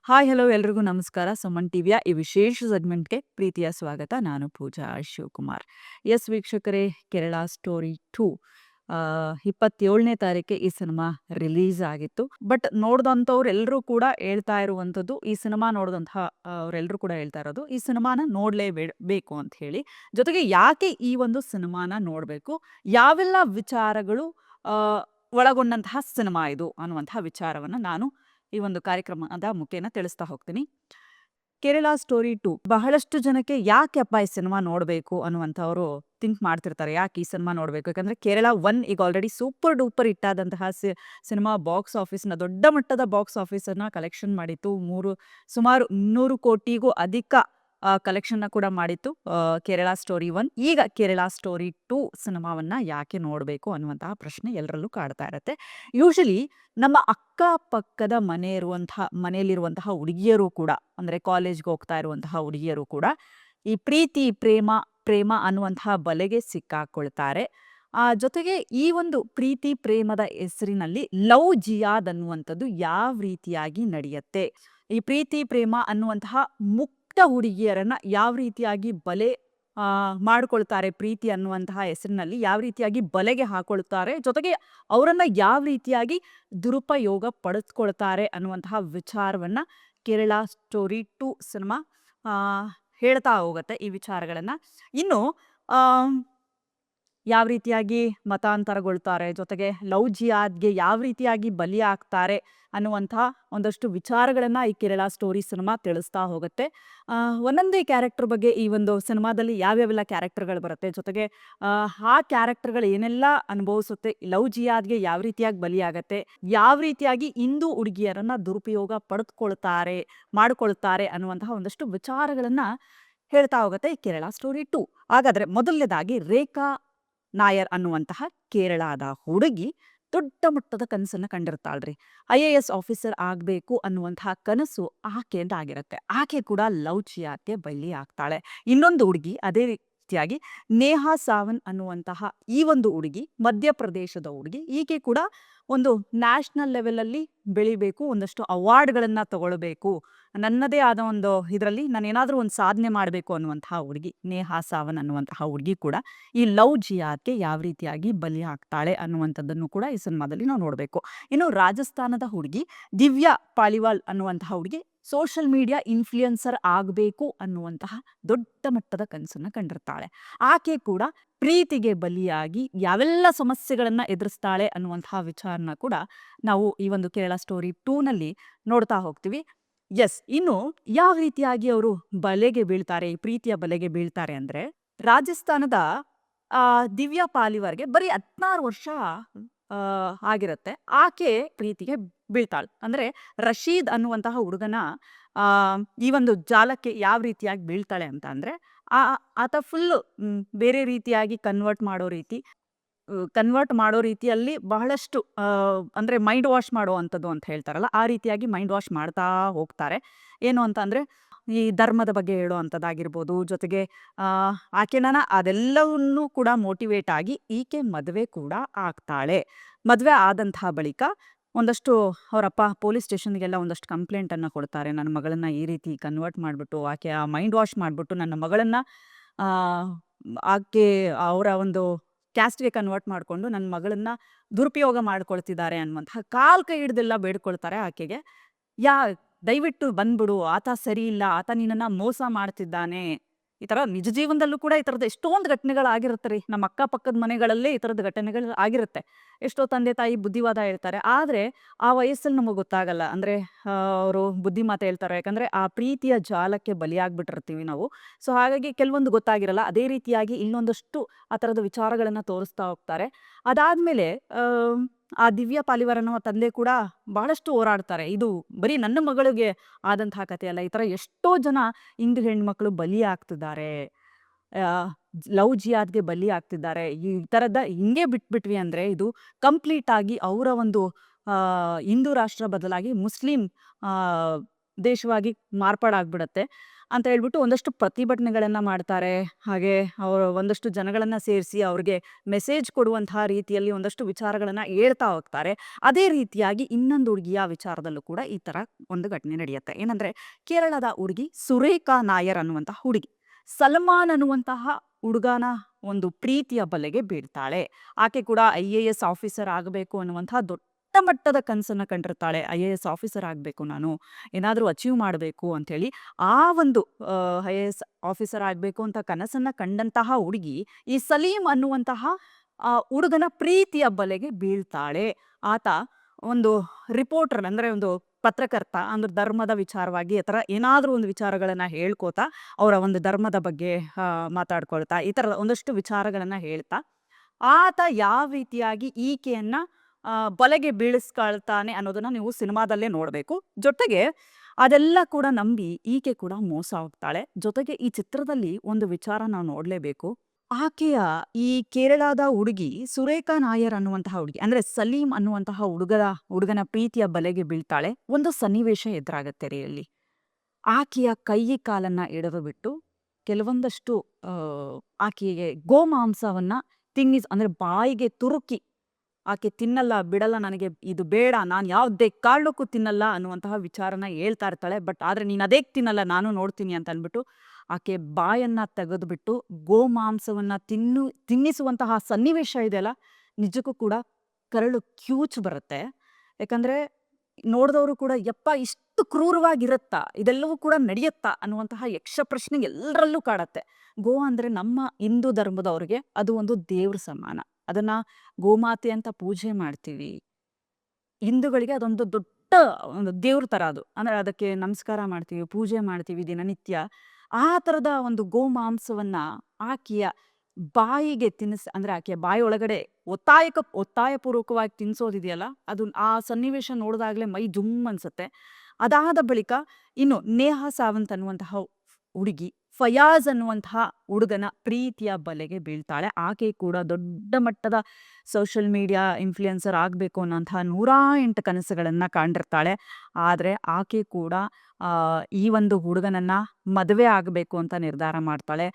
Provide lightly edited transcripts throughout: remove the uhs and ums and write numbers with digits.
Hi hello ಎಲ್ರಿಗೂ ನಮಸ್ಕಾರ. ಸುಮನ್ ಟಿವಿಯ ಈ ವಿಶೇಷ ಸೆಗ್ಮೆಂಟ್‌ಗೆ ಪ್ರೀತಿಯ ಸ್ವಾಗತ. ನಾನು ಪೂಜಾ ಶಿವಕುಮಾರ್. ಎಸ್ ವೀಕ್ಷಕರೇ, ಕೇರಳ ಸ್ಟೋರಿ 2 27ನೇ ತಾರೀಕಿಗೆ ಈ ಸಿನಿಮಾ ರಿಲೀಸ್ ಆಗಿತ್ತು. ಬಟ್ ನೋಡ್ದಂಥವ್ರೆಲ್ಲರೂ ಕೂಡ ಹೇಳ್ತಾ ಇರುವಂಥದ್ದು, ಈ ಸಿನಿಮಾ ನೋಡಿದಂತಹ ಅವರೆಲ್ಲರೂ ಕೂಡ ಹೇಳ್ತಾ ಇರೋದು, ಈ ಸಿನಿಮಾನ ಬೇಕು ಅಂತ ಹೇಳಿ. ಜೊತೆಗೆ ಯಾಕೆ ಈ ಒಂದು ಸಿನಿಮಾನ ನೋಡಬೇಕು, ಯಾವೆಲ್ಲ ವಿಚಾರಗಳು ಆ, ಒಳಗೊಂಡಂತಹ ಸಿನಿಮಾ ಇದು ಅನ್ನುವಂತಹ ವಿಚಾರವನ್ನು ನಾನು ಈ ಒಂದು ಕಾರ್ಯಕ್ರಮದ ಮುಖೇನ ತಿಳಿಸ್ತಾ ಹೋಗ್ತೀನಿ. ಕೇರಳ ಸ್ಟೋರಿ 2 ಬಹಳಷ್ಟು ಜನಕ್ಕೆ ಯಾಕೆಪ್ಪ ಈ ಸಿನಿಮಾ ನೋಡಬೇಕು ಅನ್ನುವಂಥವ್ರು ಥಿಂಕ್ ಮಾಡ್ತಿರ್ತಾರೆ. ಯಾಕೆ ಈ ಸಿನಿಮಾ ನೋಡಬೇಕು? ಯಾಕಂದ್ರೆ ಕೇರಳ 1 ಈಗ ಆಲ್ರೆಡಿ ಸೂಪರ್ ಡೂಪರ್ ಹಿಟ್ ಆದಂತಹ ಸಿನಿಮಾ ಬಾಕ್ಸ್ ಆಫೀಸ್ನ ದೊಡ್ಡ ಮಟ್ಟದ ಬಾಕ್ಸ್ ಆಫೀಸನ್ನ ಕಲೆಕ್ಷನ್ ಮಾಡಿತ್ತು. ಸುಮಾರು 200 ಕೋಟಿಗೂ ಅಧಿಕ ಕಲೆಕ್ಷನ್ನ ಕೂಡ ಮಾಡಿತ್ತು ಕೇರಳ ಸ್ಟೋರಿ 1. ಈಗ ಕೇರಳ ಸ್ಟೋರಿ 2 ಸಿನಿಮಾವನ್ನ ಯಾಕೆ ನೋಡಬೇಕು ಅನ್ನುವಂತಹ ಪ್ರಶ್ನೆ ಎಲ್ಲರಲ್ಲೂ ಕಾಡ್ತಾ ಇರುತ್ತೆ. ಯೂಶಲಿ ನಮ್ಮ ಅಕ್ಕಪಕ್ಕದ ಮನೆಯಲ್ಲಿರುವಂತಹ ಹುಡುಗಿಯರು ಕೂಡ, ಅಂದ್ರೆ ಕಾಲೇಜ್ಗೆ ಹೋಗ್ತಾ ಇರುವಂತಹ ಹುಡುಗಿಯರು ಕೂಡ ಈ ಪ್ರೀತಿ ಪ್ರೇಮ ಅನ್ನುವಂತಹ ಬಲೆಗೆ ಸಿಕ್ಕಾಕೊಳ್ತಾರೆ. ಜೊತೆಗೆ ಈ ಒಂದು ಪ್ರೀತಿ ಪ್ರೇಮದ ಹೆಸರಿನಲ್ಲಿ ಲವ್ ಜಿಯಾದ್ ಅನ್ನುವಂಥದ್ದು ಯಾವ ರೀತಿಯಾಗಿ ನಡೆಯುತ್ತೆ, ಈ ಪ್ರೀತಿ ಪ್ರೇಮ ಅನ್ನುವಂತಹ ಮುಕ್ತ ಹುಡುಗಿಯರನ್ನ ಯಾವ ರೀತಿಯಾಗಿ ಬಲೆ ಮಾಡ್ಕೊಳ್ತಾರೆ, ಪ್ರೀತಿ ಅನ್ನುವಂತಹ ಹೆಸರಿನಲ್ಲಿ ಯಾವ ರೀತಿಯಾಗಿ ಬಲೆಗೆ ಹಾಕೊಳ್ತಾರೆ, ಜೊತೆಗೆ ಅವರನ್ನ ಯಾವ ರೀತಿಯಾಗಿ ದುರುಪಯೋಗ ಪಡಿಸ್ಕೊಳ್ತಾರೆ ಅನ್ನುವಂತಹ ವಿಚಾರವನ್ನ ಕೇರಳ ಸ್ಟೋರಿ 2 ಸಿನಿಮಾ ಹೇಳ್ತಾ ಹೋಗುತ್ತೆ ಈ ವಿಚಾರಗಳನ್ನ. ಇನ್ನು ಆ ಯಾವ ರೀತಿಯಾಗಿ ಮತಾಂತರಗೊಳ್ತಾರೆ, ಜೊತೆಗೆ ಲವ್ ಜಿಯಾದ್ಗೆ ಯಾವ ರೀತಿಯಾಗಿ ಬಲಿಯಾಗ್ತಾರೆ ಅನ್ನುವಂತಹ ಒಂದಷ್ಟು ವಿಚಾರಗಳನ್ನ ಈ ಕೇರಳ ಸ್ಟೋರಿ ಸಿನಿಮಾ ತಿಳಿಸ್ತಾ ಹೋಗುತ್ತೆ. ಒಂದೊಂದೇ ಕ್ಯಾರೆಕ್ಟರ್ ಬಗ್ಗೆ ಈ ಒಂದು ಸಿನಿಮಾದಲ್ಲಿ ಯಾವ್ಯಾವೆಲ್ಲ ಕ್ಯಾರೆಕ್ಟರ್ಗಳು ಬರುತ್ತೆ, ಜೊತೆಗೆ ಆ ಕ್ಯಾರೆಕ್ಟರ್ಗಳು ಏನೆಲ್ಲ ಅನುಭವಿಸುತ್ತೆ, ಲವ್ ಜಿಯಾದ್ಗೆ ಯಾವ ರೀತಿಯಾಗಿ ಬಲಿಯಾಗತ್ತೆ, ಯಾವ ರೀತಿಯಾಗಿ ಹಿಂದೂ ಹುಡುಗಿಯರನ್ನ ದುರುಪಯೋಗ ಮಾಡ್ಕೊಳ್ತಾರೆ ಅನ್ನುವಂತಹ ಒಂದಷ್ಟು ವಿಚಾರಗಳನ್ನ ಹೇಳ್ತಾ ಹೋಗುತ್ತೆ ಈ ಕೇರಳ ಸ್ಟೋರಿ 2. ಹಾಗಾದ್ರೆ ಮೊದಲನೇದಾಗಿ ರೇಖಾ ನಾಯರ್ ಅನ್ನುವಂತಹ ಕೇರಳದ ಹುಡುಗಿ ದೊಡ್ಡ ಮಟ್ಟದ ಕನಸನ್ನ ಕಂಡಿರ್ತಾಳ್ರಿ. IAS ಆಫೀಸರ್ ಆಗ್ಬೇಕು ಅನ್ನುವಂತಹ ಕನಸು ಆಕೆಯದಾಗಿರುತ್ತೆ. ಆಕೆ ಕೂಡ ಲವ್ ಜಿಯಾದ್ಗೆ ಬಲಿ ಆಗ್ತಾಳೆ. ಇನ್ನೊಂದು ಹುಡುಗಿ ಅದೇ ರೀತಿಯಾಗಿ ನೇಹಾ ಸಾವನ್ ಅನ್ನುವಂತಹ ಈ ಒಂದು ಹುಡುಗಿ ಮಧ್ಯಪ್ರದೇಶದ ಹುಡುಗಿ. ಈಕೆ ಕೂಡ ಒಂದು ನ್ಯಾಷನಲ್ ಲೆವೆಲಲ್ಲಿ ಬೆಳಿಬೇಕು, ಒಂದಷ್ಟು ಅವಾರ್ಡ್ಗಳನ್ನ ತಗೊಳ್ಬೇಕು, ನನ್ನದೇ ಆದ ಒಂದು ಇದರಲ್ಲಿ ನಾನೇನಾದ್ರೂ ಒಂದು ಸಾಧನೆ ಮಾಡಬೇಕು ಅನ್ನುವಂತಹ ಹುಡುಗಿ ನೇಹಾ ಸಾವನ್ ಅನ್ನುವಂತಹ ಹುಡುಗಿ ಕೂಡ ಈ ಲವ್ ಜಿಯಾದ್ಗೆ ಯಾವ ರೀತಿಯಾಗಿ ಬಲಿ ಆಗ್ತಾಳೆ ಅನ್ನುವಂಥದ್ದನ್ನು ಕೂಡ ಈ ಸಿನಿಮಾದಲ್ಲಿ ನಾವು ನೋಡಬೇಕು. ಇನ್ನು ರಾಜಸ್ಥಾನದ ಹುಡುಗಿ ದಿವ್ಯಾ ಪಾಲಿವಾಲ್ ಅನ್ನುವಂತಹ ಹುಡುಗಿ ಸೋಷಿಯಲ್ ಮೀಡಿಯಾ ಇನ್ಫ್ಲೂಯೆನ್ಸರ್ ಆಗಬೇಕು ಅನ್ನುವಂತಹ ದೊಡ್ಡ ಮಟ್ಟದ ಕನಸನ್ನ ಕಂಡಿರ್ತಾಳೆ. ಆಕೆ ಕೂಡ ಪ್ರೀತಿಗೆ ಬಲಿಯಾಗಿ ಯಾವೆಲ್ಲ ಸಮಸ್ಯೆಗಳನ್ನ ಎದುರಿಸ್ತಾಳೆ ಅನ್ನುವಂತಹ ವಿಚಾರನ ಕೂಡ ನಾವು ಈ ಒಂದು ಕೇರಳ ಸ್ಟೋರಿ 2 ನಲ್ಲಿ ನೋಡ್ತಾ ಹೋಗ್ತೀವಿ. ಎಸ್, ಇನ್ನು ಯಾವ ರೀತಿಯಾಗಿ ಅವರು ಬಲೆಗೆ ಬೀಳ್ತಾರೆ, ಈ ಪ್ರೀತಿಯ ಬಲೆಗೆ ಬೀಳ್ತಾರೆ ಅಂದ್ರೆ, ರಾಜಸ್ಥಾನದ ದಿವ್ಯಾ ಪಾಲಿವಾರ್ಗೆ ಬರೀ 16 ವರ್ಷ ಆಗಿರುತ್ತೆ. ಆಕೆ ಪ್ರೀತಿಗೆ ಬೀಳ್ತಾಳೆ. ಅಂದ್ರೆ ರಶೀದ್ ಅನ್ನುವಂತಹ ಹುಡುಗನ ಈ ಒಂದು ಜಾಲಕ್ಕೆ ಯಾವ ರೀತಿಯಾಗಿ ಬೀಳ್ತಾಳೆ ಅಂತ ಅಂದ್ರೆ, ಆತ ಫುಲ್ಲು ಬೇರೆ ರೀತಿಯಾಗಿ ಕನ್ವರ್ಟ್ ಮಾಡೋ ರೀತಿಯಲ್ಲಿ ಬಹಳಷ್ಟು ಅಂದ್ರೆ ಮೈಂಡ್ ವಾಶ್ ಮಾಡುವಂಥದ್ದು ಅಂತ ಹೇಳ್ತಾರಲ್ಲ, ಆ ರೀತಿಯಾಗಿ ಮೈಂಡ್ ವಾಶ್ ಮಾಡ್ತಾ ಹೋಗ್ತಾರೆ. ಏನು ಅಂತ ಅಂದ್ರೆ, ಈ ಧರ್ಮದ ಬಗ್ಗೆ ಹೇಳೋ ಅಂಥದ್ದಾಗಿರ್ಬೋದು, ಜೊತೆಗೆ ಆಕೆನ ಅದೆಲ್ಲವನ್ನೂ ಕೂಡ ಮೋಟಿವೇಟ್ ಆಗಿ ಈಕೆ ಮದುವೆ ಕೂಡ ಆಗ್ತಾಳೆ. ಮದುವೆ ಆದಂತಹ ಬಳಿಕ ಒಂದಷ್ಟು ಅವರಪ್ಪ ಪೊಲೀಸ್ ಸ್ಟೇಷನ್ಗೆಲ್ಲ ಒಂದಷ್ಟು ಕಂಪ್ಲೇಂಟನ್ನು ಕೊಡ್ತಾರೆ. ನನ್ನ ಮಗಳನ್ನ ಈ ರೀತಿ ಕನ್ವರ್ಟ್ ಮಾಡಿಬಿಟ್ಟು, ಆಕೆ ಮೈಂಡ್ ವಾಶ್ ಮಾಡಿಬಿಟ್ಟು ನನ್ನ ಮಗಳನ್ನ ಆ, ಆಕೆ ಅವರ ಒಂದು ಕ್ಯಾಸ್ಟ್ಗೆ ಕನ್ವರ್ಟ್ ಮಾಡಿಕೊಂಡು ನನ್ನ ಮಗಳನ್ನ ದುರುಪಯೋಗ ಮಾಡ್ಕೊಳ್ತಿದ್ದಾರೆ ಅನ್ನುವಂತಹ ಕೈ ಹಿಡ್ದೆಲ್ಲ ಬೇಡ್ಕೊಳ್ತಾರೆ ಆಕೆಗೆ. ಯಾ ದಯವಿಟ್ಟು ಬಂದ್ಬಿಡು, ಆತ ಸರಿ ಇಲ್ಲ, ಆತ ನಿನ್ನನ್ನ ಮೋಸ ಮಾಡ್ತಿದ್ದಾನೆ. ಈ ತರ ನಿಜ ಜೀವನದಲ್ಲೂ ಕೂಡ ಈ ತರದ ಎಷ್ಟೊಂದು ಘಟನೆಗಳಾಗಿರುತ್ತೆ ರೀ. ನಮ್ಮ ಅಕ್ಕಪಕ್ಕದ ಮನೆಗಳಲ್ಲೇ ಈ ತರದ ಘಟನೆಗಳು ಆಗಿರುತ್ತೆ. ಎಷ್ಟೋ ತಂದೆ ತಾಯಿ ಬುದ್ಧಿವಾದ ಹೇಳ್ತಾರೆ, ಆದ್ರೆ ಆ ವಯಸ್ಸಲ್ಲಿ ನಮಗೆ ಗೊತ್ತಾಗಲ್ಲ. ಅಂದ್ರೆ ಅವರು ಬುದ್ಧಿಮಾತ ಹೇಳ್ತಾರೆ, ಯಾಕಂದ್ರೆ ಆ ಪ್ರೀತಿಯ ಜಾಲಕ್ಕೆ ಬಲಿಯಾಗ್ಬಿಟ್ಟಿರ್ತೀವಿ ನಾವು. ಸೊ ಹಾಗಾಗಿ ಕೆಲವೊಂದು ಗೊತ್ತಾಗಿರಲ್ಲ. ಅದೇ ರೀತಿಯಾಗಿ ಇನ್ನೊಂದಷ್ಟು ಆ ತರದ ವಿಚಾರಗಳನ್ನ ತೋರಿಸ್ತಾ ಹೋಗ್ತಾರೆ. ಅದಾದ್ಮೇಲೆ ಆ ದಿವ್ಯಾ ಪಾಲಿವಾರ್ ಅನ್ನೋ ತಂದೆ ಕೂಡ ಬಹಳಷ್ಟು ಹೋರಾಡ್ತಾರೆ. ಇದು ಬರೀ ನನ್ನ ಮಗಳಿಗೆ ಆದಂತಹ ಕಥೆ ಅಲ್ಲ, ಈ ತರ ಎಷ್ಟೋ ಜನ ಹಿಂದೂ ಹೆಣ್ಮಕ್ಳು ಬಲಿ ಆಗ್ತಿದ್ದಾರೆ, ಲವ್ ಜಿಯಾದ್ಗೆ ಬಲಿ ಆಗ್ತಿದ್ದಾರೆ. ಈ ತರದ ಹಿಂಗೆ ಬಿಟ್ಬಿಟ್ವಿ ಅಂದ್ರೆ ಇದು ಕಂಪ್ಲೀಟ್ ಆಗಿ ಅವರ ಒಂದು ಹಿಂದೂ ರಾಷ್ಟ್ರ ಬದಲಾಗಿ ಮುಸ್ಲಿಂ ದೇಶವಾಗಿ ಮಾರ್ಪಾಡಾಗ್ಬಿಡತ್ತೆ. ಅಂತ ಹೇಳ್ಬಿಟ್ಟು ಒಂದಷ್ಟು ಪ್ರತಿಭಟನೆಗಳನ್ನು ಮಾಡ್ತಾರೆ. ಹಾಗೆ ಅವರು ಒಂದಷ್ಟು ಜನಗಳನ್ನು ಸೇರಿಸಿ ಅವ್ರಿಗೆ ಮೆಸೇಜ್ ಕೊಡುವಂತಹ ರೀತಿಯಲ್ಲಿ ಒಂದಷ್ಟು ವಿಚಾರಗಳನ್ನು ಹೇಳ್ತಾ ಹೋಗ್ತಾರೆ. ಅದೇ ರೀತಿಯಾಗಿ ಇನ್ನೊಂದು ಹುಡುಗಿಯ ವಿಚಾರದಲ್ಲೂ ಕೂಡ ಈ ಥರ ಒಂದು ಘಟನೆ ನಡೆಯುತ್ತೆ. ಏನಂದರೆ, ಕೇರಳದ ಹುಡುಗಿ ಸುರೇಖಾ ನಾಯರ್ ಅನ್ನುವಂತಹ ಹುಡುಗಿ ಸಲ್ಮಾನ್ ಅನ್ನುವಂತಹ ಹುಡುಗನ ಒಂದು ಪ್ರೀತಿಯ ಬಲೆಗೆ ಬೀಳ್ತಾಳೆ. ಆಕೆ ಕೂಡ IAS ಆಫೀಸರ್ ಆಗಬೇಕು ಅನ್ನುವಂತಹ ದೊಡ್ಡ ಮಟ್ಟದ ಕನಸನ್ನು ಕಂಡಿರ್ತಾಳೆ. IAS ಆಫೀಸರ್ ಆಗಬೇಕು ನಾನು, ಏನಾದರೂ ಅಚೀವ್ ಮಾಡಬೇಕು ಅಂಥೇಳಿ. ಆ ಒಂದು IAS ಆಫೀಸರ್ ಆಗಬೇಕು ಅಂತ ಕನಸನ್ನು ಕಂಡಂತಹ ಹುಡುಗಿ ಈ ಸಲೀಂ ಅನ್ನುವಂತಹ ಹುಡುಗನ ಪ್ರೀತಿಯ ಬಲೆಗೆ ಬೀಳ್ತಾಳೆ. ಆತ ಒಂದು ರಿಪೋರ್ಟರ್, ಅಂದರೆ ಒಂದು ಪತ್ರಕರ್ತ, ಅಂದ್ರೆ ಧರ್ಮದ ವಿಚಾರವಾಗಿ ಆ ಥರ ಏನಾದರೂ ಒಂದು ವಿಚಾರಗಳನ್ನು ಹೇಳ್ಕೋತಾ ಅವರ ಒಂದು ಧರ್ಮದ ಬಗ್ಗೆ ಮಾತಾಡ್ಕೊಳ್ತಾ ಈ ಥರದ ಒಂದಷ್ಟು ವಿಚಾರಗಳನ್ನು ಹೇಳ್ತಾ ಆತ ಯಾವ ರೀತಿಯಾಗಿ ಈಕೆಯನ್ನು ಬಲೆಗೆ ಬೀಳಿಸ್ಕೊಳ್ತಾನೆ ಅನ್ನೋದನ್ನ ನೀವು ಸಿನಿಮಾದಲ್ಲೇ ನೋಡಬೇಕು. ಜೊತೆಗೆ ಅದೆಲ್ಲ ಕೂಡ ನಂಬಿ ಈಕೆ ಕೂಡ ಮೋಸ ಹೋಗ್ತಾಳೆ. ಜೊತೆಗೆ ಈ ಚಿತ್ರದಲ್ಲಿ ಒಂದು ವಿಚಾರ ನಾವು ನೋಡಲೇಬೇಕು. ಆಕೆಯ ಈ ಕೇರಳದ ಹುಡುಗಿ ಸುರೇಖಾ ನಾಯರ್ ಅನ್ನುವಂತಹ ಹುಡುಗಿ, ಅಂದ್ರೆ ಸಲೀಂ ಅನ್ನುವಂತಹ ಹುಡುಗನ ಪ್ರೀತಿಯ ಬಲೆಗೆ ಬೀಳ್ತಾಳೆ. ಒಂದು ಸನ್ನಿವೇಶ ಎದುರಾಗತ್ತೆ ರೀ ಅಲ್ಲಿ. ಆಕೆಯ ಕೈ ಕಾಲನ್ನ ಎಳೆದು ಬಿಟ್ಟು ಕೆಲವೊಂದಷ್ಟು ಆಕೆಗೆ ಗೋಮಾಂಸವನ್ನ ಅಂದ್ರೆ ಬಾಯಿಗೆ ತುರುಕಿ, ಆಕೆ ತಿನ್ನಲ್ಲ ಬಿಡಲ್ಲ, ನನಗೆ ಇದು ಬೇಡ, ನಾನು ಯಾವುದೇ ಕಾರಣಕ್ಕೂ ತಿನ್ನಲ್ಲ ಅನ್ನುವಂತಹ ವಿಚಾರನ ಹೇಳ್ತಾ ಇರ್ತಾಳೆ. ಬಟ್ ಆದ್ರೆ ನೀನು ಅದೇಕ್ ತಿನ್ನಲ್ಲ, ನಾನು ನೋಡ್ತೀನಿ ಅಂತ ಅಂದ್ಬಿಟ್ಟು ಆಕೆ ಬಾಯನ್ನ ತೆಗೆದುಬಿಟ್ಟು ಗೋಮಾಂಸವನ್ನ ತಿನ್ನಿಸುವಂತಹ ಸನ್ನಿವೇಶ ಇದೆಯಲ್ಲ, ನಿಜಕ್ಕೂ ಕೂಡ ಕರಳು ಕ್ಯೂಚ್ ಬರುತ್ತೆ. ಯಾಕಂದ್ರೆ ನೋಡಿದವರು ಕೂಡ ಯಪ್ಪ ಇಷ್ಟು ಕ್ರೂರವಾಗಿರುತ್ತಾ, ಇದೆಲ್ಲವೂ ಕೂಡ ನಡೆಯುತ್ತಾ ಅನ್ನುವಂತಹ ಯಕ್ಷ ಪ್ರಶ್ನೆ ಎಲ್ಲರಲ್ಲೂ ಕಾಡತ್ತೆ. ಗೋ ಅಂದ್ರೆ ನಮ್ಮ ಹಿಂದೂ ಧರ್ಮದವ್ರಿಗೆ ಅದು ಒಂದು ದೇವ್ರ ಸಮಾನ. ಅದನ್ನ ಗೋಮಾತೆ ಅಂತ ಪೂಜೆ ಮಾಡ್ತೀವಿ. ಹಿಂದೂಗಳಿಗೆ ಅದೊಂದು ದೊಡ್ಡ ಒಂದು ದೇವ್ರ ತರ ಅದು. ಅಂದ್ರೆ ಅದಕ್ಕೆ ನಮಸ್ಕಾರ ಮಾಡ್ತೀವಿ, ಪೂಜೆ ಮಾಡ್ತೀವಿ ದಿನನಿತ್ಯ. ಆ ತರದ ಒಂದು ಗೋಮಾಂಸವನ್ನ ಆಕೆಯ ಬಾಯಿಗೆ ಅಂದ್ರೆ ಆಕೆಯ ಬಾಯಿ ಒಳಗಡೆ ಒತ್ತಾಯಪೂರ್ವಕವಾಗಿ ತಿನ್ಸೋದಿದೆಯಲ್ಲ, ಅದು ಆ ಸನ್ನಿವೇಶ ನೋಡಿದಾಗ್ಲೇ ಮೈ ಜುಮ್ ಅನ್ಸುತ್ತೆ. ಅದಾದ ಬಳಿಕ ಇನ್ನು ನೇಹಾ ಸಾವಂತ್ ಅನ್ನುವಂತಹ ಹುಡುಗಿ ಫಯಾಜ್ ಅನ್ನುವಂತಹ ಹುಡುಗನ ಪ್ರೀತಿಯ ಬಲೆಗೆ ಬೀಳ್ತಾಳೆ. ಆಕೆ ಕೂಡ ದೊಡ್ಡ ಮಟ್ಟದ ಸೋಷಿಯಲ್ ಮೀಡಿಯಾ ಇನ್ಫ್ಲುಯೆನ್ಸರ್ ಆಗಬೇಕು ಅನ್ನೋಂತಹ 108 ಕನಸುಗಳನ್ನ ಕಾಣಿರ್ತಾಳೆ. ಆದರೆ ಆಕೆ ಕೂಡ ಈ ಒಂದು ಹುಡುಗನನ್ನ ಮದುವೆ ಆಗಬೇಕು ಅಂತ ನಿರ್ಧಾರ ಮಾಡ್ತಾಳೆ.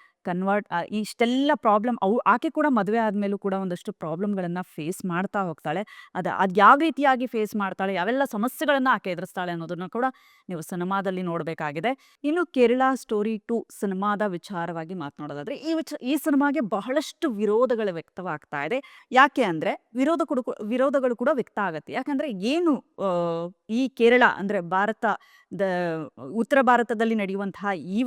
ಇಷ್ಟೆಲ್ಲ ಪ್ರಾಬ್ಲಮ್ ಆಕೆ ಕೂಡ ಮದುವೆ ಆದ್ಮೇಲೂ ಕೂಡ ಒಂದಷ್ಟು ಪ್ರಾಬ್ಲಮ್ಗಳನ್ನ ಫೇಸ್ ಮಾಡ್ತಾ ಹೋಗ್ತಾಳೆ. ಅದು ಯಾವ ರೀತಿಯಾಗಿ ಫೇಸ್ ಮಾಡ್ತಾಳೆ, ಯಾವೆಲ್ಲ ಸಮಸ್ಯೆಗಳನ್ನ ಆಕೆ ಎದುರಿಸ್ತಾಳೆ ಅನ್ನೋದನ್ನ ಕೂಡ ನೀವು ಸಿನಿಮಾದಲ್ಲಿ ನೋಡಬೇಕಾಗಿದೆ. ಇನ್ನು ಕೇರಳ ಸ್ಟೋರಿ 2 ಸಿನಿಮಾದ ವಿಚಾರವಾಗಿ ಮಾತನಾಡೋದಾದ್ರೆ, ಈ ಸಿನಿಮಾಗೆ ಬಹಳಷ್ಟು ವಿರೋಧಗಳು ವ್ಯಕ್ತವಾಗ್ತಾ ಇದೆ. ಯಾಕೆ ಅಂದ್ರೆ ವಿರೋಧಗಳು ಕೂಡ ವ್ಯಕ್ತ ಆಗತ್ತೆ. ಯಾಕಂದ್ರೆ ಏನು ಈ ಕೇರಳ ಅಂದ್ರೆ ಉತ್ತರ ಭಾರತದಲ್ಲಿ ನಡೆಯುವಂತಹ ಈ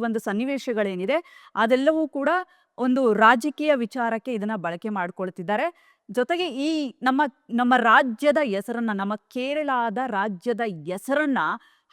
ಒಂದು ಸನ್ನಿವೇಶಗಳೇನಿದೆ ಅದೆಲ್ಲವೂ ಕೂಡ ಒಂದು ರಾಜಕೀಯ ವಿಚಾರಕ್ಕೆ ಇದನ್ನ ಬಳಕೆ ಮಾಡ್ಕೊಳ್ತಿದ್ದಾರೆ. ಜೊತೆಗೆ ಈ ನಮ್ಮ ರಾಜ್ಯದ ಹೆಸರನ್ನ, ನಮ್ಮ ಕೇರಳದ ರಾಜ್ಯದ ಹೆಸರನ್ನ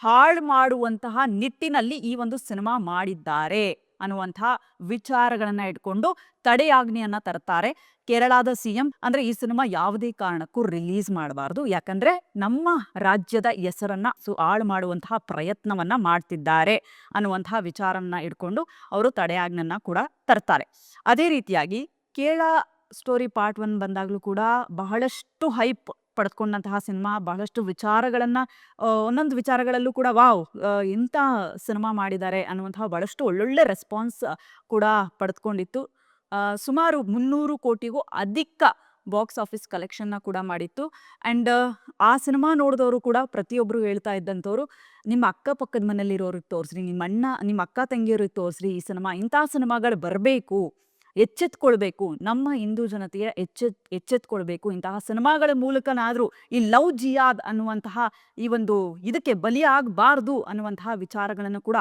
ಹಾಳು ಮಾಡುವಂತಹ ನಿಟ್ಟಿನಲ್ಲಿ ಈ ಒಂದು ಸಿನಿಮಾ ಮಾಡಿದ್ದಾರೆ ಅನ್ನುವಂತಹ ವಿಚಾರಗಳನ್ನ ಇಟ್ಕೊಂಡು ತಡೆಯಾಜ್ಞೆಯನ್ನ ತರ್ತಾರೆ. ಕೇರಳದ CM ಅಂದ್ರೆ ಈ ಸಿನಿಮಾ ಯಾವುದೇ ಕಾರಣಕ್ಕೂ ರಿಲೀಸ್ ಮಾಡಬಾರ್ದು, ಯಾಕಂದ್ರೆ ನಮ್ಮ ರಾಜ್ಯದ ಹೆಸರನ್ನ ಹಾಳು ಮಾಡುವಂತಹ ಪ್ರಯತ್ನವನ್ನ ಮಾಡ್ತಿದ್ದಾರೆ ಅನ್ನುವಂತಹ ವಿಚಾರವನ್ನ ಇಟ್ಕೊಂಡು ಅವರು ತಡೆಯಾಜ್ಞೆಯನ್ನ ಕೂಡ ತರ್ತಾರೆ. ಅದೇ ರೀತಿಯಾಗಿ ಕೇರಳ ಸ್ಟೋರಿ ಪಾರ್ಟ್ 1 ಬಂದಾಗ್ಲೂ ಕೂಡ ಬಹಳಷ್ಟು ಹೈಪ್ ಪಡೆದುಕೊಂಡಂತಹ ಸಿನಿಮಾ. ಬಹಳಷ್ಟು ವಿಚಾರಗಳನ್ನ ಒಂದೊಂದು ವಿಚಾರಗಳಲ್ಲೂ ಕೂಡ ವಾವ್ ಇಂಥ ಸಿನಿಮಾ ಮಾಡಿದ್ದಾರೆ ಅನ್ನುವಂತಹ ಬಹಳಷ್ಟು ಒಳ್ಳೊಳ್ಳೆ ರೆಸ್ಪಾನ್ಸ್ ಕೂಡ ಪಡೆದುಕೊಂಡಿತ್ತು. ಸುಮಾರು 300 ಕೋಟಿಗೂ ಅಧಿಕ ಬಾಕ್ಸ್ ಆಫೀಸ್ ಕಲೆಕ್ಷನ್ನ ಕೂಡ ಮಾಡಿತ್ತು. ಆ್ಯಂಡ್ ಆ ಸಿನಿಮಾ ನೋಡಿದವರು ಕೂಡ ಪ್ರತಿಯೊಬ್ಬರು ಹೇಳ್ತಾ ಇದ್ದಂಥವ್ರು, ನಿಮ್ಮ ಅಕ್ಕಪಕ್ಕದ ಮನೇಲಿರೋರಿಗೆ ತೋರಿಸ್ರಿ, ನಿಮ್ಮ ಅಕ್ಕ ತಂಗಿಯವ್ರಿಗೆ ತೋರಿಸ್ರಿ, ಈ ಸಿನಿಮಾ ಇಂಥ ಸಿನಿಮಾಗಳು ಬರಬೇಕು, ಎಚ್ಚೆತ್ಕೊಳ್ಬೇಕು, ನಮ್ಮ ಹಿಂದೂ ಜನತೆಯ ಎಚ್ಚೆತ್ಕೊಳ್ಬೇಕು, ಇಂತಹ ಸಿನಿಮಾಗಳ ಮೂಲಕನಾದ್ರೂ ಈ ಲವ್ ಜಿಯಾದ್ ಅನ್ನುವಂತಹ ಈ ಒಂದು ಇದಕ್ಕೆ ಬಲಿಯಾಗಬಾರ್ದು ಅನ್ನುವಂತಹ ವಿಚಾರಗಳನ್ನು ಕೂಡ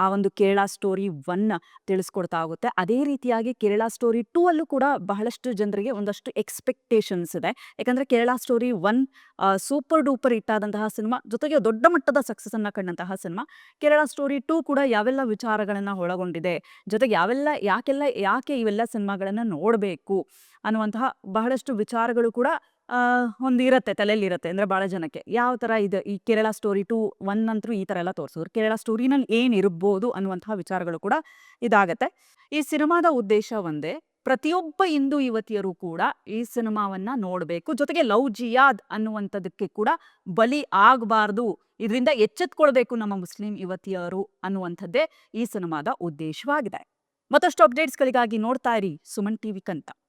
ಆ ಒಂದು ಕೇರಳ ಸ್ಟೋರಿ 1 ತಿಳಿಸ್ಕೊಡ್ತಾ ಹೋಗುತ್ತೆ. ಅದೇ ರೀತಿಯಾಗಿ ಕೇರಳ ಸ್ಟೋರಿ 2 ಅಲ್ಲೂ ಕೂಡ ಬಹಳಷ್ಟು ಜನರಿಗೆ ಒಂದಷ್ಟು ಎಕ್ಸ್ಪೆಕ್ಟೇಷನ್ಸ್ ಇದೆ. ಯಾಕಂದ್ರೆ ಕೇರಳ ಸ್ಟೋರಿ 1 ಸೂಪರ್ ಡೂಪರ್ ಇಟ್ಟಾದಂತಹ ಸಿನಿಮಾ, ಜೊತೆಗೆ ದೊಡ್ಡ ಮಟ್ಟದ ಸಕ್ಸಸ್ ಅನ್ನ ಕಂಡಂತಹ ಸಿನಿಮಾ. ಕೇರಳ ಸ್ಟೋರಿ 2 ಕೂಡ ಯಾವೆಲ್ಲ ವಿಚಾರಗಳನ್ನ ಒಳಗೊಂಡಿದೆ, ಜೊತೆಗೆ ಯಾಕೆ ಇವೆಲ್ಲ ಸಿನಿಮಾಗಳನ್ನ ನೋಡಬೇಕು ಅನ್ನುವಂತಹ ಬಹಳಷ್ಟು ವಿಚಾರಗಳು ಕೂಡ ಒಂದಿರತ್ತೆ, ತಲೆಯಲ್ಲಿರತ್ತೆ. ಅಂದ್ರೆ ಬಹಳ ಜನಕ್ಕೆ ಯಾವ ತರ ಇದೆ ಈ ಕೇರಳ ಸ್ಟೋರಿ 2 1 ಅಂತೂ ಈ ತರ ಎಲ್ಲ ತೋರಿಸಿದ್ರು, ಕೇರಳ ಸ್ಟೋರಿನಲ್ಲಿ ಏನಿರ್ಬೋದು ಅನ್ನುವಂತಹ ವಿಚಾರಗಳು ಕೂಡ ಇದಾಗತ್ತೆ. ಈ ಸಿನಿಮಾದ ಉದ್ದೇಶ ಒಂದೇ, ಪ್ರತಿಯೊಬ್ಬ ಹಿಂದೂ ಯುವತಿಯರು ಕೂಡ ಈ ಸಿನಿಮಾವನ್ನ ನೋಡಬೇಕು. ಜೊತೆಗೆ ಲವ್ ಜಿಯಾದ್ ಅನ್ನುವಂಥದ್ದಕ್ಕೆ ಕೂಡ ಬಲಿ ಆಗಬಾರ್ದು, ಇದರಿಂದ ಎಚ್ಚೆತ್ಕೊಳ್ಬೇಕು ನಮ್ಮ ಮುಸ್ಲಿಂ ಯುವತಿಯರು ಅನ್ನುವಂಥದ್ದೇ ಈ ಸಿನಿಮಾದ ಉದ್ದೇಶವಾಗಿದೆ. ಮತ್ತಷ್ಟು ಅಪ್ಡೇಟ್ಸ್ಗಳಿಗಾಗಿ ನೋಡ್ತಾ ಇರಿ ಸುಮನ್ ಟಿವಿ ಕನ್ನಡ.